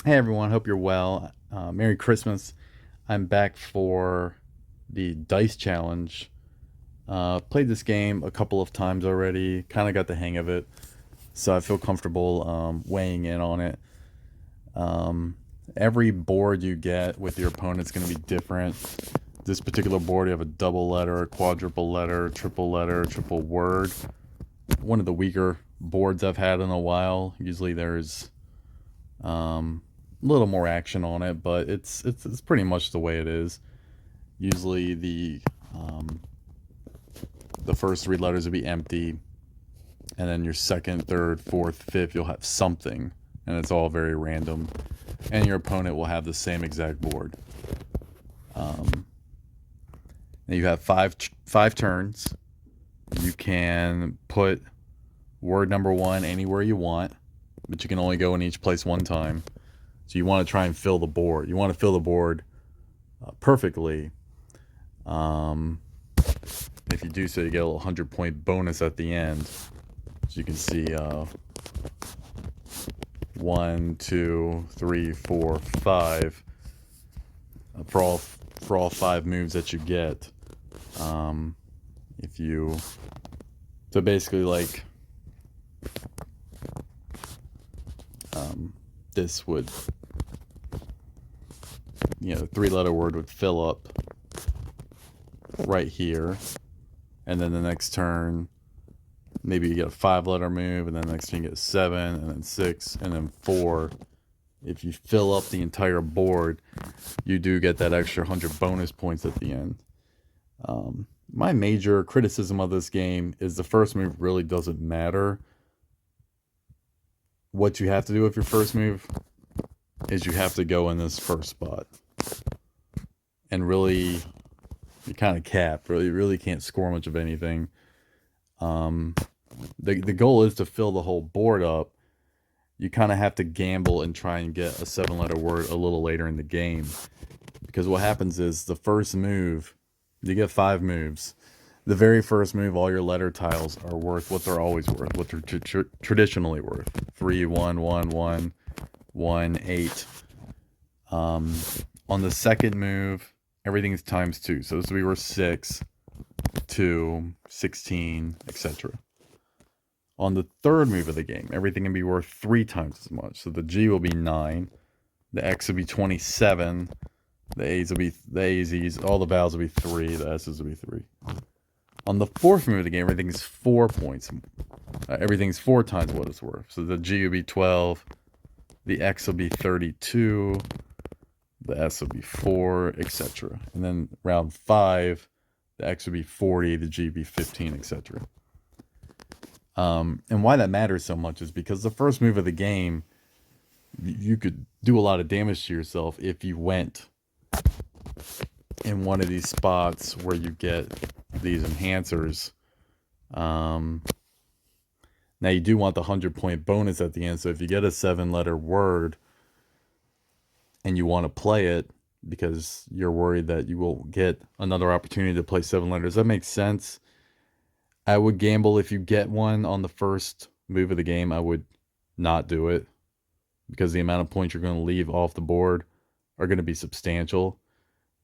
Hey everyone, hope you're well. Merry Christmas. I'm back for the Dice Challenge. Played this game a couple of times already, kind of got the hang of it, so I feel comfortable weighing in on it. Um, every board you get with your opponent's going to be different. This particular board, you have a double letter, a quadruple letter, triple word. One of the weaker boards I've had in a while. Usually there's a little more action on it, but it's pretty much the way it is. Usually the first three letters will be empty, and then your second, third, fourth, fifth, you'll have something, and it's all very random. And your opponent will have the same exact board. And you have five turns. You can put word number one anywhere you want, but you can only go in each place one time. So you want to try and fill the board. You want to fill the board perfectly. Um, if you do so, you get a little 100-point bonus at the end. So you can see 1, 2, 3, 4, 5 for all five moves that you get. If you so basically like this would the three-letter word would fill up right here, and then the next turn maybe you get a five-letter move, and then the next turn you get seven, and then six, and then four. If you fill up the entire board, you do get that extra 100 bonus points at the end. My major criticism of this game is the first move really doesn't matter. What you have to do with your first move is you have to go in this first spot. And really, you kind of cap. Really, you really can't score much of anything. The goal is to fill the whole board up. You kind of have to gamble and try and get a seven-letter word a little later in the game. Because what happens is the first move, you get five moves. The very first move, all your letter tiles are worth what they're always worth, what they're traditionally worth. 3, 1, 1, 1, 1, 8. On the second move, everything is times 2. So this will be worth 6, 2, 16, etc. On the third move of the game, everything can be worth 3 times as much. So the G will be 9, the X will be 27, the A's will be the AZs, all the vowels will be 3, the S's will be 3. On the fourth move of the game, everything's 4 points. Everything's 4 times what it's worth. So the G will be 12, the X will be 32, the S will be 4, etc. And then round 5, the X will be 40, the G will be 15, etc. And why that matters so much is because the first move of the game, you could do a lot of damage to yourself if you went in one of these spots where you get these enhancers. Now you do want the 100-point bonus at the end, so if you get a 7-letter word and you want to play it because you're worried that you will get another opportunity to play 7 letters, that makes sense. I would gamble if you get one on the first move of the game. I would not do it because the amount of points you're going to leave off the board are going to be substantial.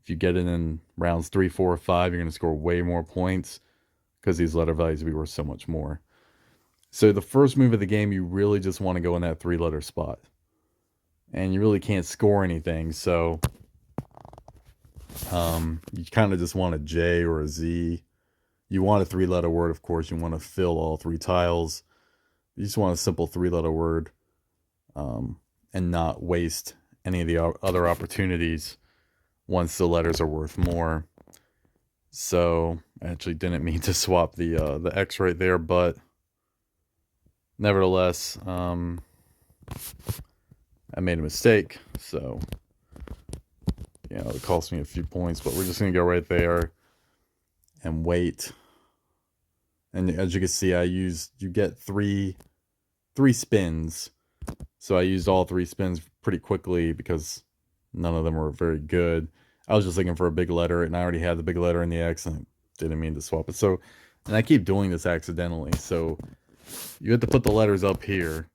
If you get it in rounds 3, 4, or 5, you're going to score way more points because these letter values will be worth so much more. So the first move of the game, you really just want to go in that 3-letter spot. And you really can't score anything, so you kind of just want a J or a Z. You want a 3-letter word, of course. You want to fill all 3 tiles. You just want a simple 3-letter word and not waste any of the other opportunities once the letters are worth more. So I actually didn't mean to swap the X right there, but nevertheless, I made a mistake. So it cost me a few points, but we're just gonna go right there and wait. And as you can see, you get three spins. So I used all 3 spins pretty quickly because none of them were very good. I was just looking for a big letter, and I already had the big letter in the X, and I didn't mean to swap it. So, and I keep doing this accidentally. So you have to put the letters up here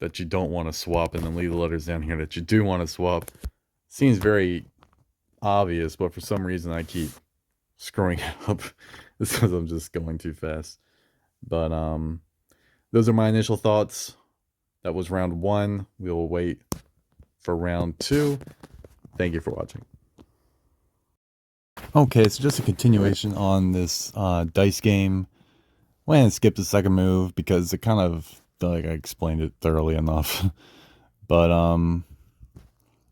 that you don't want to swap, and then leave the letters down here that you do want to swap. Seems very obvious, but for some reason I keep screwing up. It's because I'm just going too fast. But those are my initial thoughts. That was round 1. We will wait for round 2. Thank you for watching. Okay, so just a continuation on this dice game. Went and skipped the second move because it kind of felt like I explained it thoroughly enough. But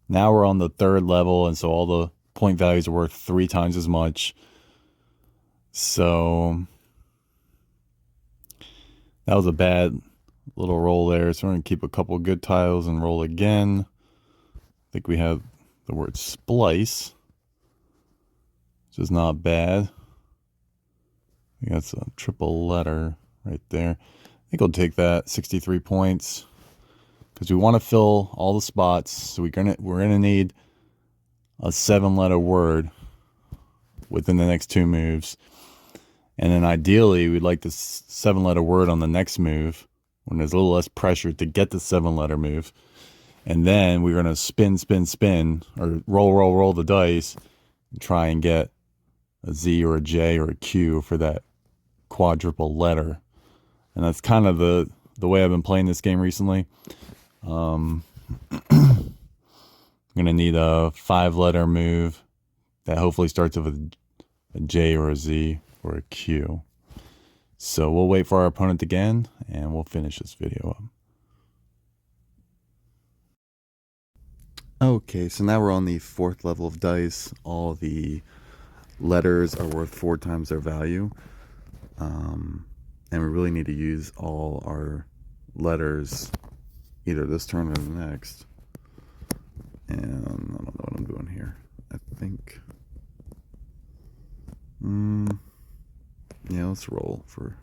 now we're on the 3rd level, and so all the point values are worth 3 times as much. So that was a bad little roll there. So we're going to keep a couple good tiles and roll again. I think we have the word splice, which is not bad. I think that's a triple letter right there. I think I'll take that, 63 points, because we want to fill all the spots. So we're gonna need a 7-letter word within the next 2 moves, and then ideally we'd like this 7-letter word on the next move when there's a little less pressure to get the 7-letter move. And then we're gonna spin, or roll the dice and try and get a Z or a J or a Q for that quadruple letter. And that's kind of the way I've been playing this game recently. I'm gonna need a 5-letter move that hopefully starts with a J or a Z or a Q. So we'll wait for our opponent again and we'll finish this video up. Okay, so now we're on the 4th level of dice. All the letters are worth 4 times their value. And we really need to use all our letters either this turn or the next. And I don't know what I'm doing here. I think... yeah, let's roll for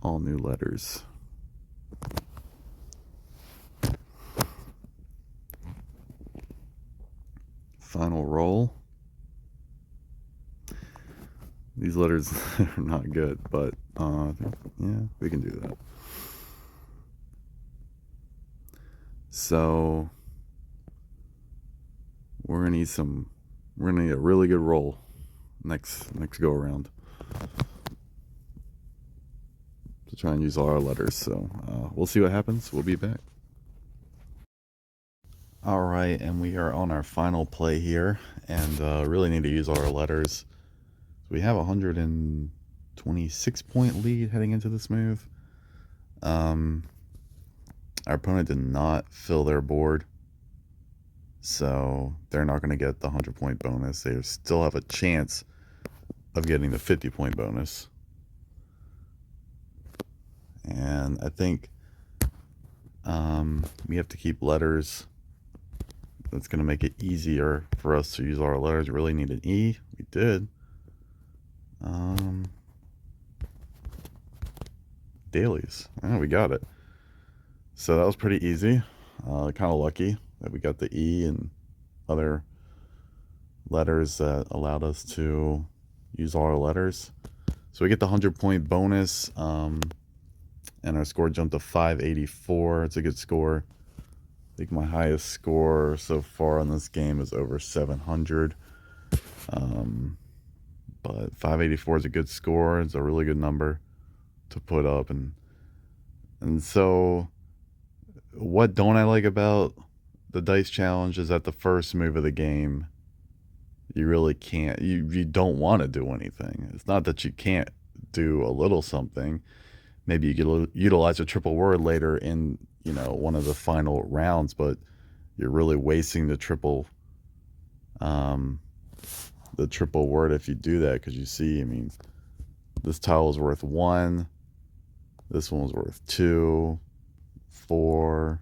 all new letters. Final roll. These letters are not good, but yeah, we can do that. So we're gonna need a really good roll next go around to try and use all our letters. So we'll see what happens. We'll be back. All right, and we are on our final play here, and really need to use all our letters. We have a 126 point lead heading into this move. Our opponent did not fill their board, so they're not going to get the 100 point bonus. They still have a chance of getting the 50 point bonus. And I think we have to keep letters. That's going to make it easier for us to use all our letters. We really need an E. We did. Dailies. Oh, we got it. So that was pretty easy. Kind of lucky that we got the E and other letters that allowed us to use all our letters. So we get the 100 point bonus, and our score jumped to 584. It's a good score. I think my highest score so far on this game is over 700. But 584 is a good score. It's a really good number to put up. And so what don't I like about the dice challenge is that the first move of the game, you really can't, you don't want to do anything. It's not that you can't do a little something. Maybe you could utilize a triple word later in, one of the final rounds, but you're really wasting the triple word if you do that, because you see, this tile is worth 1, this one was worth 2, 4,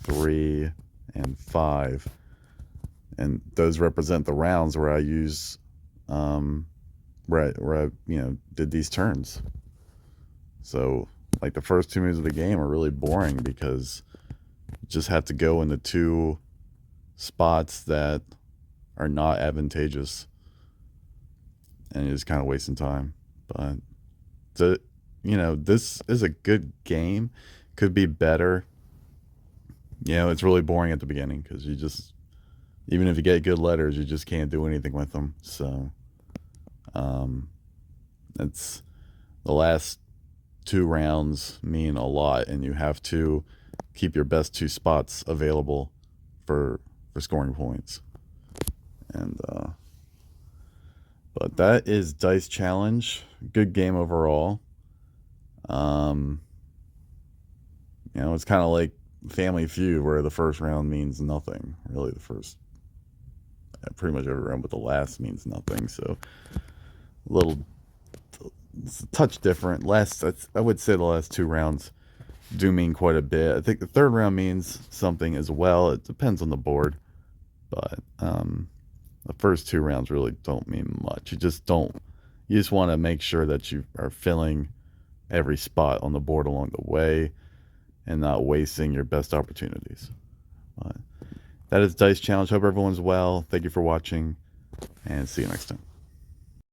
3, and 5, and those represent the rounds where I use where I did these turns. So like the first 2 moves of the game are really boring because you just have to go into 2 spots that are not advantageous, and you're just kind of wasting time. But this is a good game could be better. You know, it's really boring at the beginning because you just, even if you get good letters, you just can't do anything with them. So, it's the last 2 rounds mean a lot, and you have to keep your best 2 spots available for scoring points. And but that is Dice Challenge. Good game overall. You know, it's kind of like Family Feud, where the first round means nothing. Really, pretty much every round, but the last means nothing. So, a little, it's a touch different. I would say the last 2 rounds do mean quite a bit. I think the third round means something as well. It depends on the board, but the first 2 rounds really don't mean much. You just want to make sure that you are filling every spot on the board along the way and not wasting your best opportunities. But that is Dice Challenge. Hope everyone's well. Thank you for watching, and see you next time.